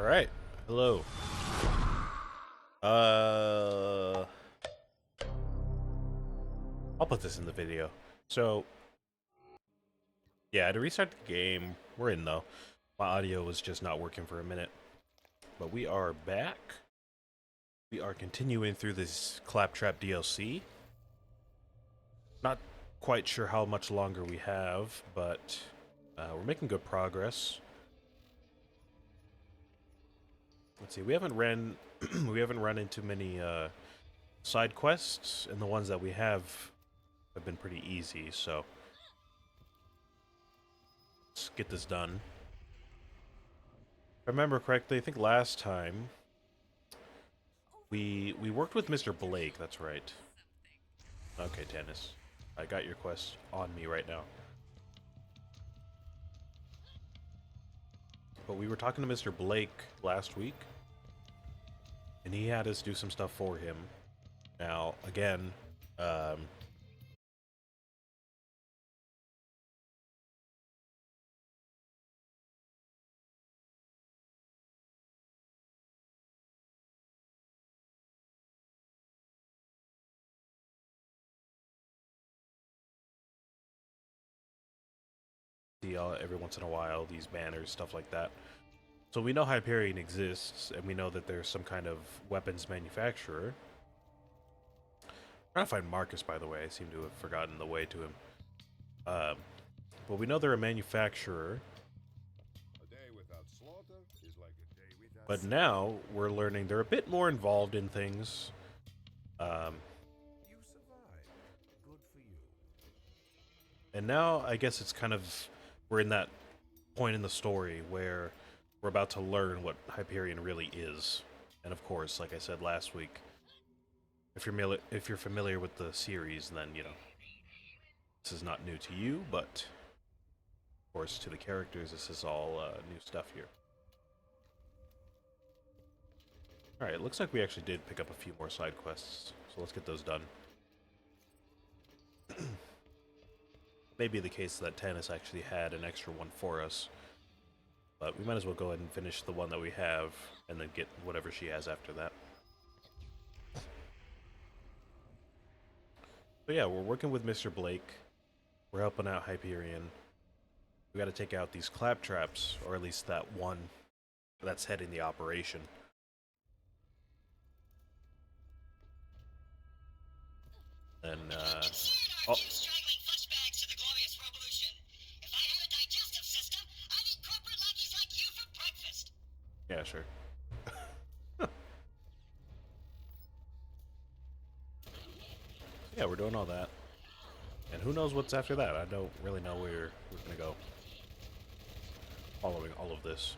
Alright. Hello. Uh, I'll put this in the video. So, yeah, to restart the game, we're in though. My audio was just not working for a minute. But we are back. We are continuing through this Claptrap DLC. Not quite sure how much longer we have, but we're making good progress. Let's see, we haven't ran we haven't run into many side quests, and the ones that we have been pretty easy, so let's get this done. If I remember correctly, I think last time we worked with Mr. Blake, that's right. Okay, Tannis. I got your quest on me right now. But we were talking to Mr. Blake last week, and he had us do some stuff for him. Now, again, see every once in a while these banners, stuff like that. So we know Hyperion exists, and we know that there's some kind of weapons manufacturer. I'm trying to find Marcus, by the way. I seem to have forgotten the way to him. But we know they're a manufacturer. But now we're learning they're a bit more involved in things. And now I guess it's kind of, we're in that point in the story where we're about to learn what Hyperion really is. And of course, like I said last week, if you're familiar with the series, then you know this is not new to you, but of course to the characters, this is all new stuff here. All right, it looks like we actually did pick up a few more side quests, so let's get those done. Maybe the case that Tannis actually had an extra one for us, but we might as well go ahead and finish the one that we have, and then get whatever she has after that. But yeah, we're working with Mr. Blake. We're helping out Hyperion. We got to take out these claptraps, or at least that one that's heading the operation. And oh, yeah, sure. Yeah, we're doing all that. And who knows what's after that? I don't really know where we're gonna go following all of this.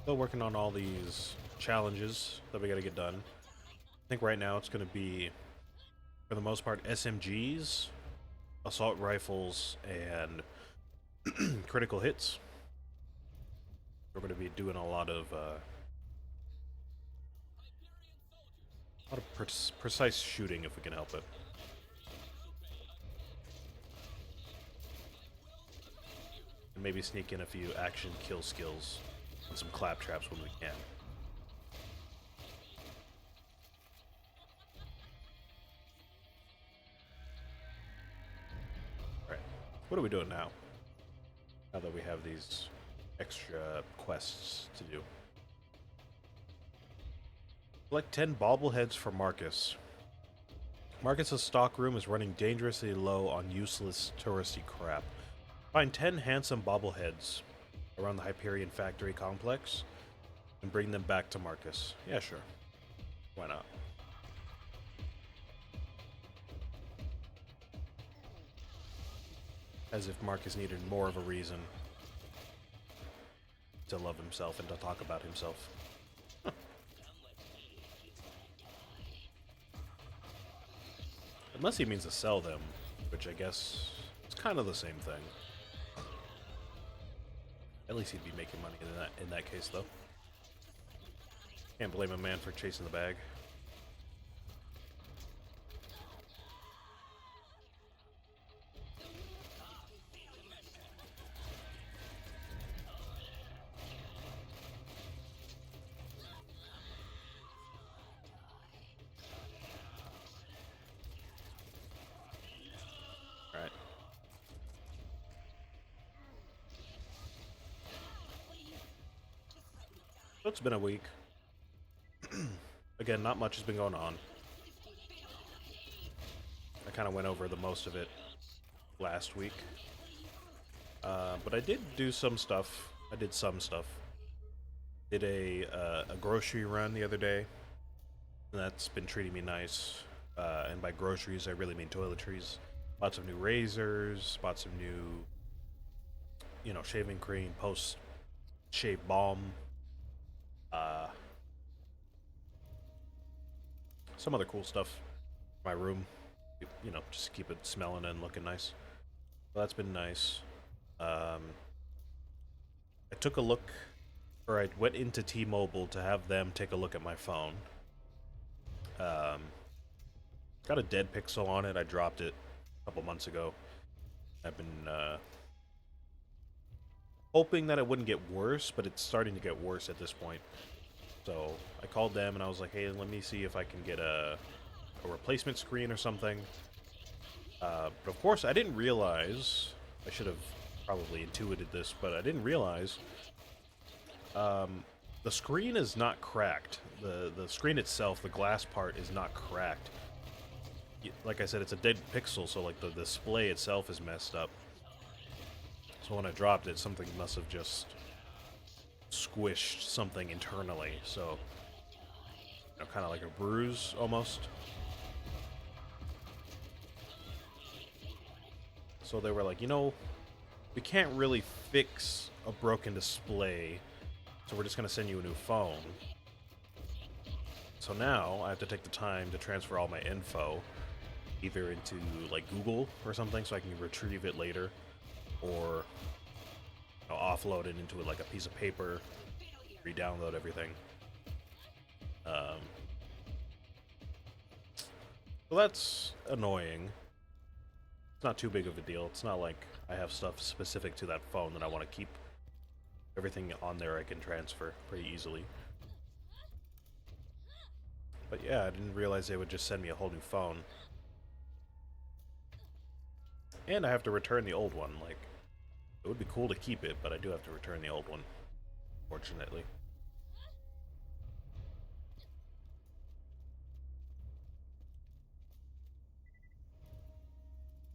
Still working on all these challenges that we gotta get done. I think right now it's gonna be, for the most part, SMGs, assault rifles, and critical hits. We're going to be doing a lot of precise shooting if we can help it. And maybe sneak in a few action kill skills and some claptraps when we can. Alright, what are we doing now? Now that we have these extra quests to do. Collect 10 bobbleheads for Marcus. Marcus's stockroom is running dangerously low on useless touristy crap. Find 10 handsome bobbleheads around the Hyperion factory complex and bring them back to Marcus. Yeah, sure. Why not? As if Marcus needed more of a reason to love himself and to talk about himself. Unless he means to sell them, which I guess is kind of the same thing. At least he'd be making money in that case, though. Can't blame a man for chasing the bag. It's been a week. Again, not much has been going on. I kind of went over the most of it last week. But I did do some stuff. I did some stuff. Did a grocery run the other day. And that's been treating me nice. And by groceries, I really mean toiletries. Lots of new razors, bought some new, shaving cream, post-shave balm. Some other cool stuff in my room. Just keep it smelling and looking nice. So that's been nice. I took a look, or I went into T-Mobile to have them take a look at my phone. Got a dead pixel on it. I dropped it a couple months ago. I've been hoping that it wouldn't get worse, but it's starting to get worse at this point. So I called them and I was like, hey, let me see if I can get a replacement screen or something. But of course, I didn't realize, I should have probably intuited this, but I didn't realize the screen is not cracked. The screen itself, the glass part, is not cracked. Like I said, it's a dead pixel, so like the display itself is messed up. So when I dropped it, something must have just squished something internally. So, kind of like a bruise almost. So they were like, we can't really fix a broken display, so we're just going to send you a new phone. So now I have to take the time to transfer all my info either into like Google or something so I can retrieve it later, or offload it into like a piece of paper, re-download everything. So that's annoying. It's not too big of a deal. It's not like I have stuff specific to that phone that I want to keep. Everything on there I can transfer pretty easily. But yeah, I didn't realize they would just send me a whole new phone. And I have to return the old one. Like, it would be cool to keep it, but I do have to return the old one, fortunately.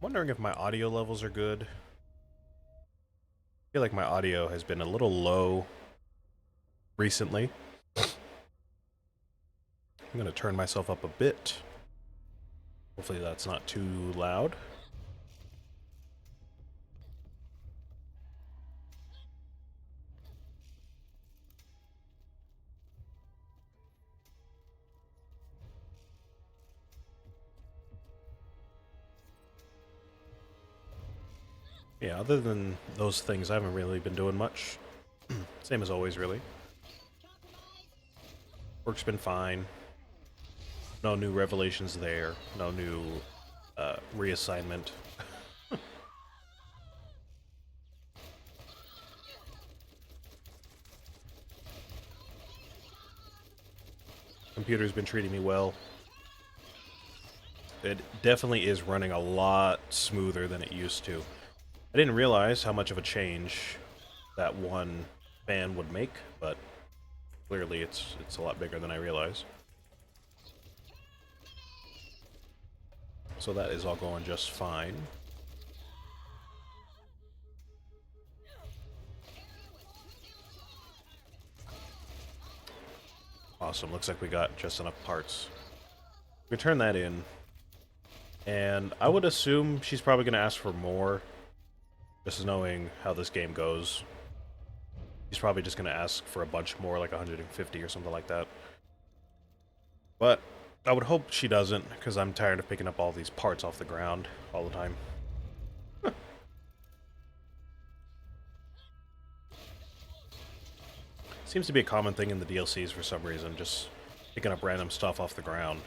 Wondering if my audio levels are good. I feel like my audio has been a little low recently. I'm going to turn myself up a bit. Hopefully that's not too loud. Yeah, other than those things, I haven't really been doing much. Same as always, really. Work's been fine. No new revelations there. No new reassignment. Computer's been treating me well. It definitely is running a lot smoother than it used to. I didn't realize how much of a change that one fan would make, but clearly it's a lot bigger than I realized. So that is all going just fine. Awesome, looks like we got just enough parts. We turn that in, and I would assume she's probably going to ask for more, just knowing how this game goes. She's probably just going to ask for a bunch more, like 150 or something like that. But I would hope she doesn't, because I'm tired of picking up all these parts off the ground all the time. Seems to be a common thing in the DLCs for some reason, just picking up random stuff off the ground.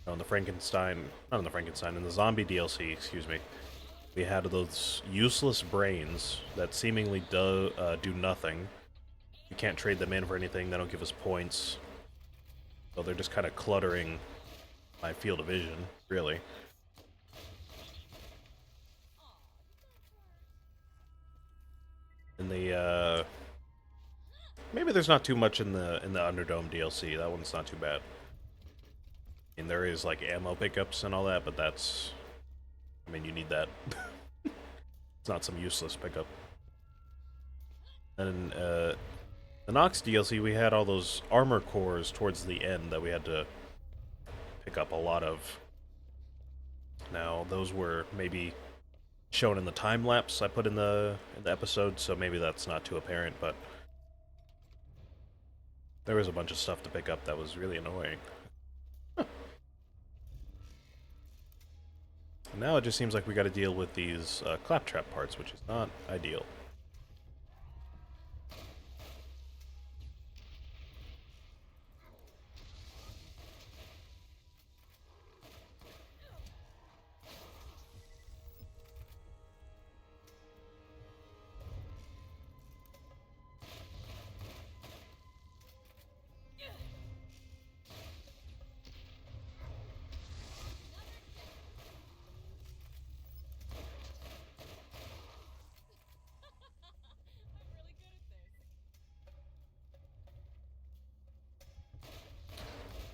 In the Frankenstein, not in the Frankenstein, in the zombie DLC, excuse me, we had those useless brains that seemingly do nothing. You can't trade them in for anything, they don't give us points. So they're just kind of cluttering my field of vision, really. And maybe there's not too much in the Underdome DLC. That one's not too bad. I mean, there is like ammo pickups and all that, but that's, I mean, you need that. It's not some useless pickup. And the Nox DLC, we had all those armor cores towards the end that we had to pick up a lot of. Now, those were maybe shown in the time lapse I put in the episode, so maybe that's not too apparent, but there was a bunch of stuff to pick up that was really annoying. Now it just seems like we got to deal with these claptrap parts, which is not ideal.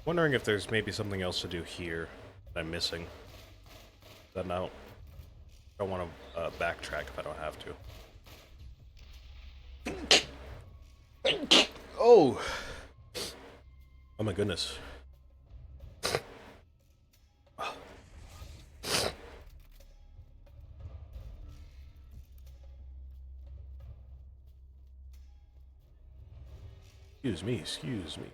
Wondering if there's maybe something else to do here that I'm missing. That I don't want to backtrack if I don't have to. Oh! Oh my goodness. Excuse me, excuse me.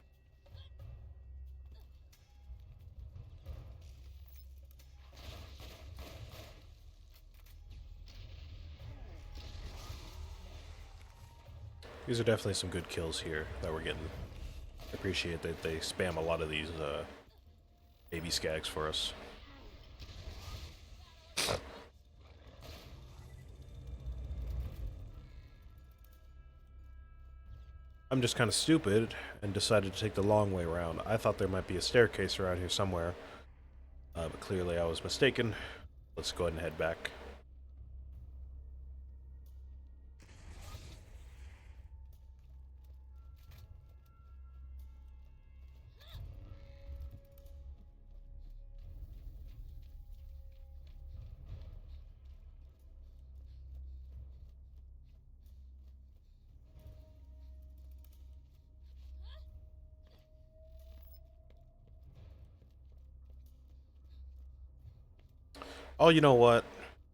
These are definitely some good kills here that we're getting. I appreciate that they spam a lot of these baby skags for us. I'm just kind of stupid and decided to take the long way around. I thought there might be a staircase around here somewhere, but clearly I was mistaken. Let's go ahead and head back. Oh, you know what?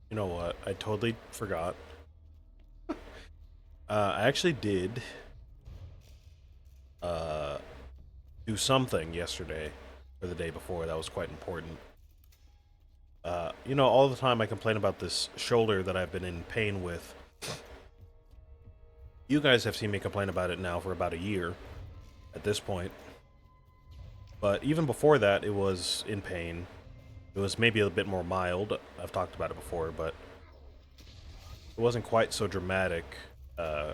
You know what? I totally forgot. I actually did do something yesterday or the day before that was quite important. You know, all the time I complain about this shoulder that I've been in pain with. You guys have seen me complain about it now for about a year at this point. But even before that, it was in pain. It was maybe a bit more mild. I've talked about it before, but it wasn't quite so dramatic a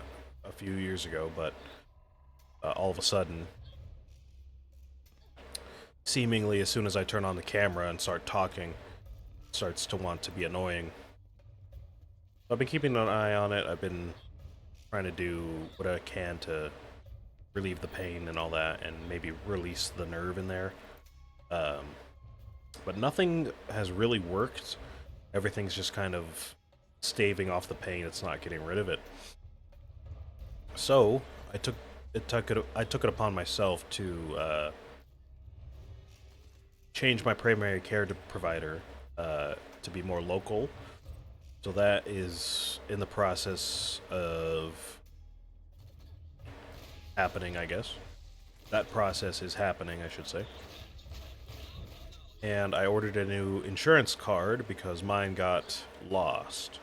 few years ago, but all of a sudden, seemingly as soon as I turn on the camera and start talking, it starts to want to be annoying. So I've been keeping an eye on it. I've been trying to do what I can to relieve the pain and all that, and maybe release the nerve in there. But nothing has really worked. Everything's just kind of staving off the pain. It's not getting rid of it. So I took it upon myself to change my primary care provider to be more local. So that is in the process of happening, I guess. That process is happening, I should say. And I ordered a new insurance card because mine got lost.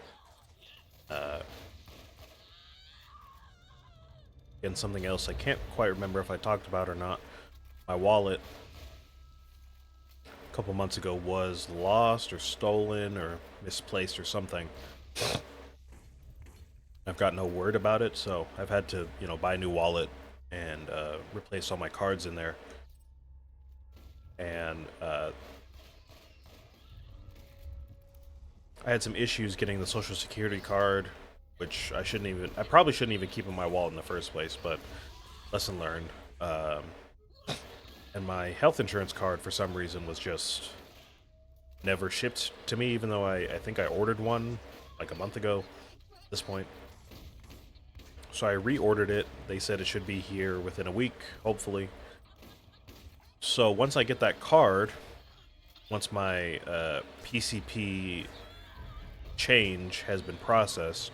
And something else I can't quite remember if I talked about or not. My wallet a couple months ago was lost or stolen or misplaced or something. I've got no word about it, so I've had to, you know, buy a new wallet and replace all my cards in there. And I had some issues getting the Social Security card, which I probably shouldn't even keep in my wallet in the first place, but lesson learned. And my health insurance card, for some reason, was just never shipped to me, even though I think I ordered one like a month ago at this point. So I reordered it. They said it should be here within a week, hopefully. So once I get that card, once my PCP change has been processed,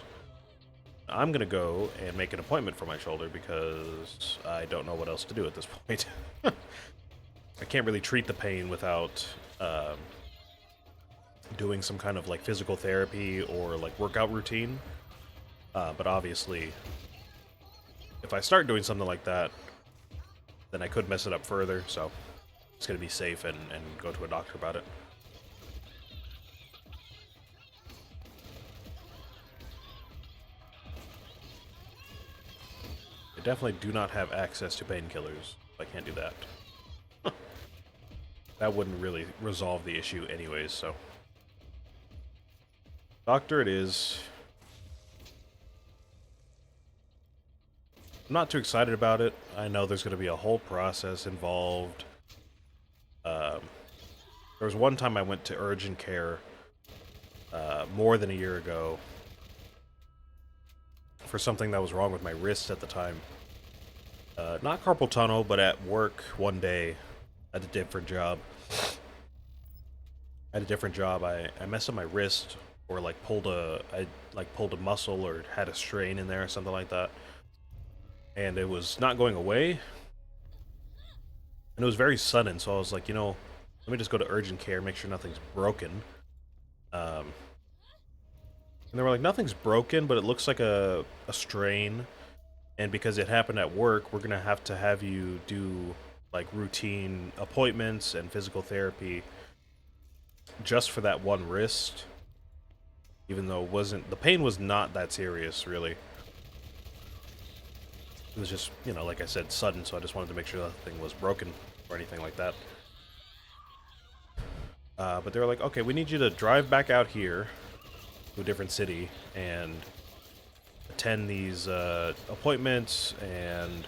I'm going to go and make an appointment for my shoulder because I don't know what else to do at this point. I can't really treat the pain without doing some kind of like physical therapy or like workout routine. But obviously, if I start doing something like that, then I could mess it up further. So it's going to be safe and go to a doctor about it. I definitely do not have access to painkillers. I can't do that. That wouldn't really resolve the issue anyways, so. Doctor it is. I'm not too excited about it. I know there's going to be a whole process involved. There was one time I went to urgent care more than a year ago for something that was wrong with my wrist at the time. Not carpal tunnel, but at work one day at a different job. I messed up my wrist or like pulled a muscle or had a strain in there or something like that. And it was not going away. And it was very sudden, so I was like, let me just go to urgent care, make sure nothing's broken. And they were like, nothing's broken, but it looks like a strain. And because it happened at work, we're going to have you do like routine appointments and physical therapy just for that one wrist. Even though the pain was not that serious, really. It was just, like I said, sudden, so I just wanted to make sure nothing was broken or anything like that. But they were like, okay, we need you to drive back out here to a different city and attend these appointments and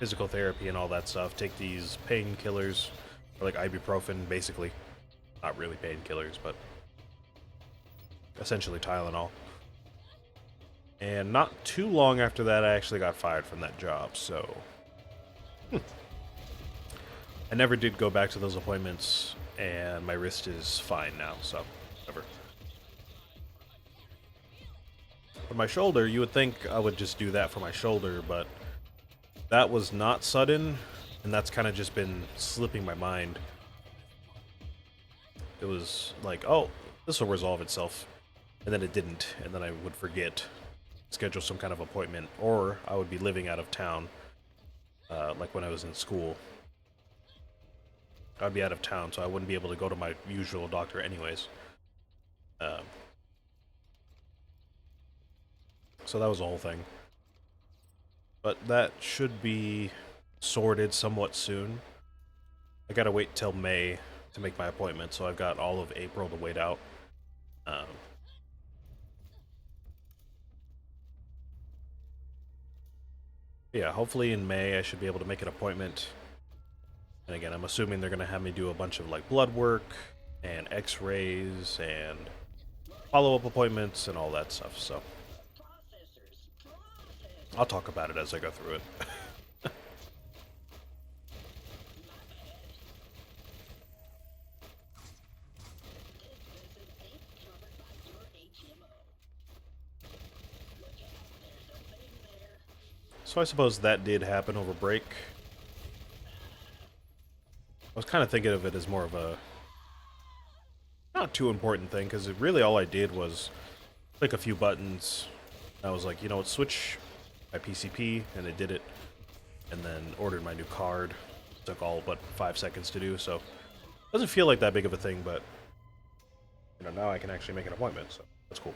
physical therapy and all that stuff. Take these painkillers, or like ibuprofen, basically. Not really painkillers, but essentially Tylenol. And not too long after that, I actually got fired from that job, so I never did go back to those appointments, and my wrist is fine now, so whatever. For my shoulder, you would think I would just do that for my shoulder, but that was not sudden, and that's kind of just been slipping my mind. It was like, oh, this will resolve itself, and then it didn't, and then I would forget, schedule some kind of appointment, or I would be living out of town, like when I was in school. I'd be out of town, so I wouldn't be able to go to my usual doctor anyways. So that was the whole thing. But that should be sorted somewhat soon. I gotta wait till May to make my appointment, so I've got all of April to wait out. Yeah, hopefully in May I should be able to make an appointment. And again, I'm assuming they're gonna have me do a bunch of like blood work and x-rays and follow-up appointments and all that stuff, so I'll talk about it as I go through it. So I suppose that did happen over break. I was kind of thinking of it as more of a not too important thing, because really all I did was click a few buttons. I was like, switch my PCP, and it did it. And then ordered my new card. It took all but 5 seconds to do, so it doesn't feel like that big of a thing, but now I can actually make an appointment, so that's cool.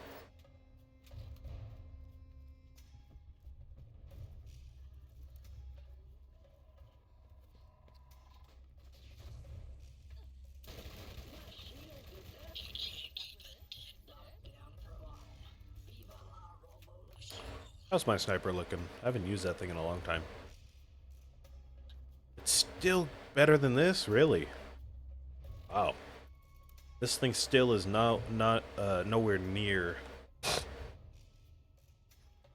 How's my sniper looking? I haven't used that thing in a long time. Still better than this? Really? Wow. This thing still is not nowhere near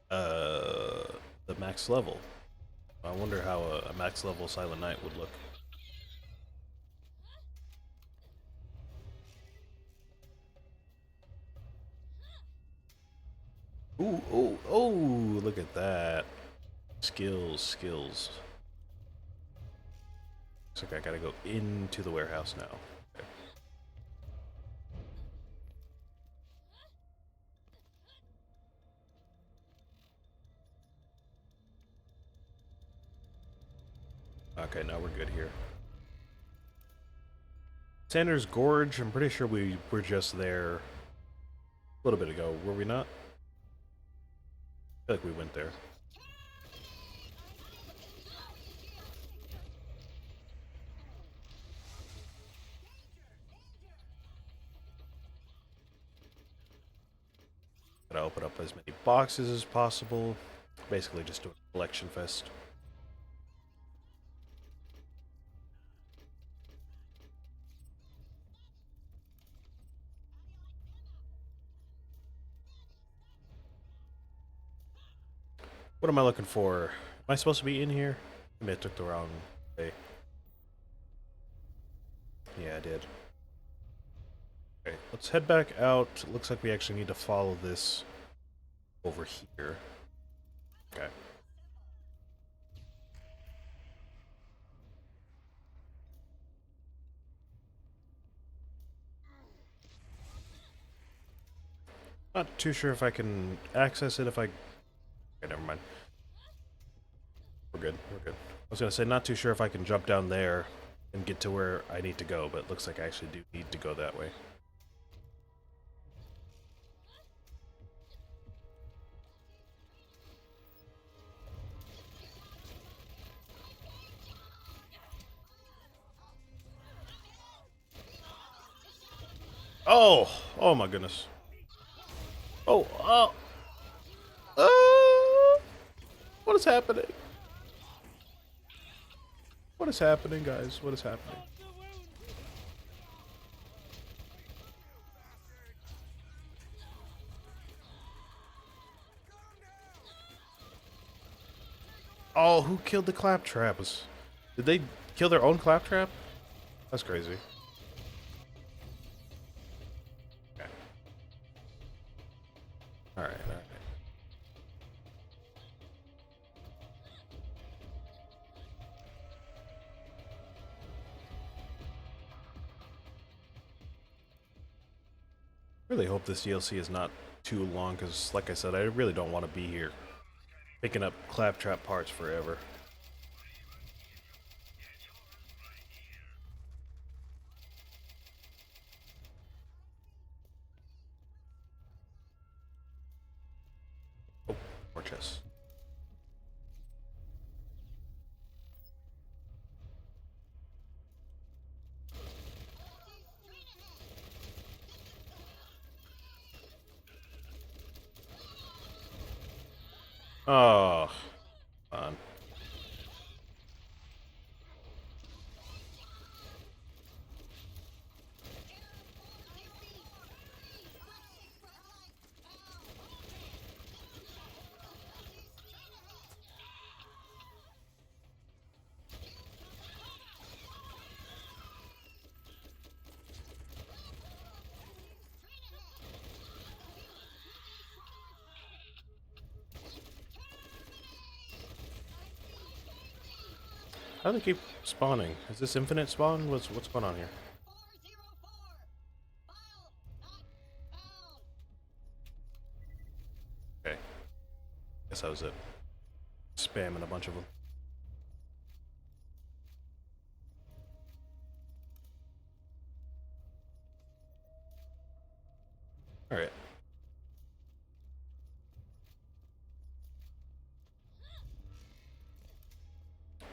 the max level. I wonder how a max level Silent Night would look. Ooh, oh, oh, look at that. Skills, skills. Looks like I gotta go into the warehouse now. Okay. Okay, now we're good here. Sanders Gorge, I'm pretty sure we were just there a little bit ago, were we not? I feel like we went there. Gotta open up as many boxes as possible. Basically just do a collection fest. What am I looking for? Am I supposed to be in here? Maybe I took the wrong way. Yeah, I did. Okay, let's head back out. Looks like we actually need to follow this over here. Okay. Not too sure if I can access it if I... Okay, never mind. We're good, we're good. I was gonna say, not too sure if I can jump down there and get to where I need to go, but it looks like I actually do need to go that way. Oh! Oh my goodness. Oh, what is happening? What is happening, guys? What is happening? Oh, who killed the claptrap? Did they kill their own claptrap? That's crazy. Okay. Alright, alright. Really hope this DLC is not too long, because like I said, I really don't want to be here picking up claptrap parts forever. Oh, more chests. Oh, fun. How do they keep spawning? Is this infinite spawn? What's going on here? Okay. Guess that was it. Spamming a bunch of them. Alright.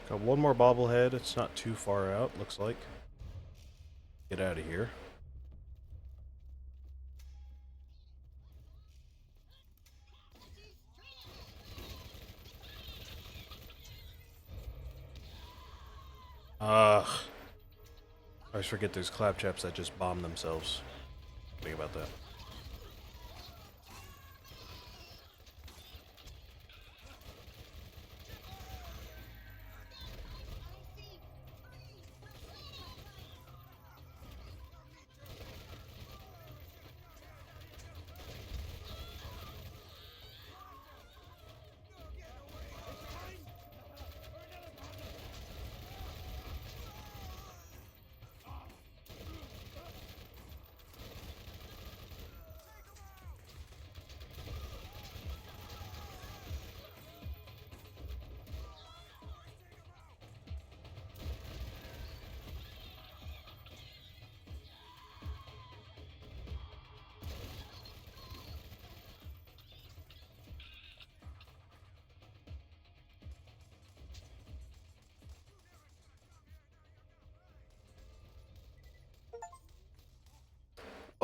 Got one more bobblehead. It's not too far out, looks like. Get out of here. forget there's claptraps that just bomb themselves. Think about that.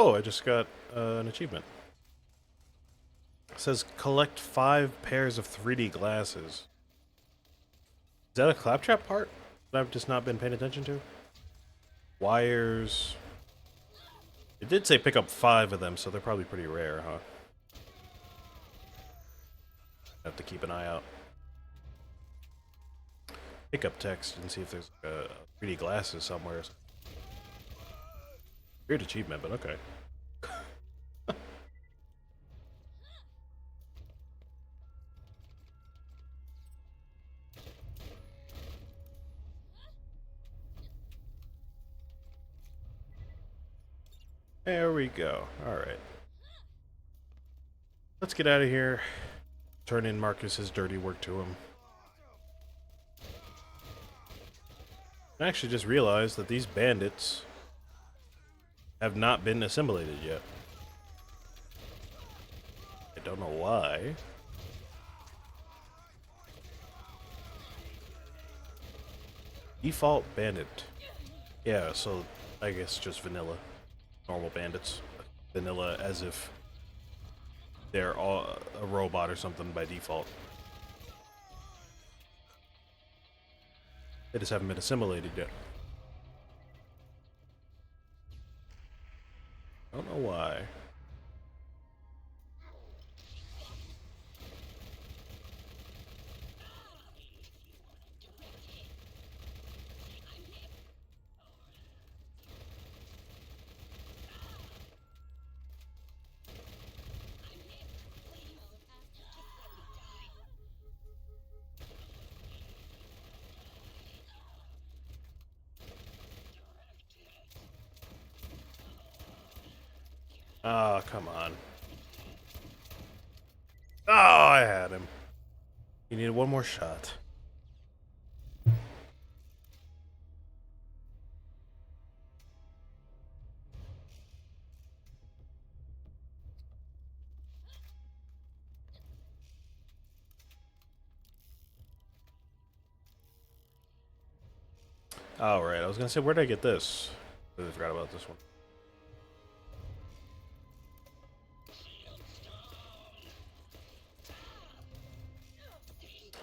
Oh, I just got an achievement. It says collect 5 pairs of 3D glasses. Is that a claptrap part that I've just not been paying attention to? Wires. It did say pick up 5 of them, so they're probably pretty rare, huh? Have to keep an eye out. Pick up text and see if there's 3D glasses somewhere. Weird achievement, but okay. There we go. Alright. Let's get out of here. Turn in Marcus's dirty work to him. I actually just realized that these bandits have not been assimilated yet. I don't know why. Default bandit. Yeah, so I guess just vanilla. Normal bandits. Vanilla as if they're all a robot or something by default. They just haven't been assimilated yet. I don't know why. Oh, come on. Oh, I had him. He needed one more shot. Alright, I was gonna say, where did I get this? I forgot about this one.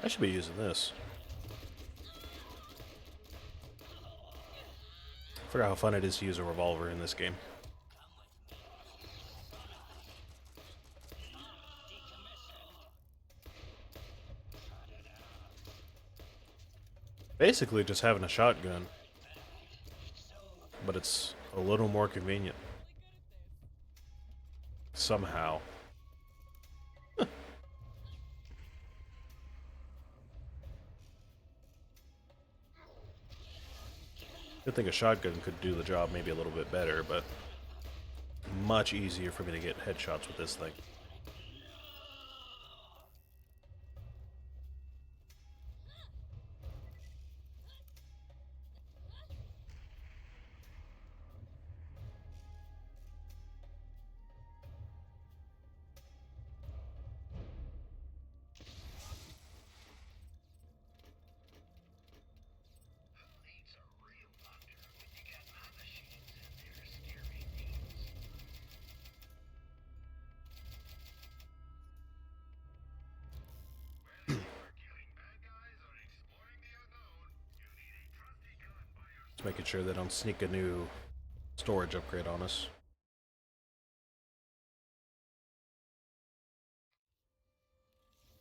I should be using this. Forgot how fun it is to use a revolver in this game. Basically just having a shotgun, but it's a little more convenient. Somehow. I think a shotgun could do the job maybe a little bit better, but much easier for me to get headshots with this thing. Just making sure they don't sneak a new storage upgrade on us.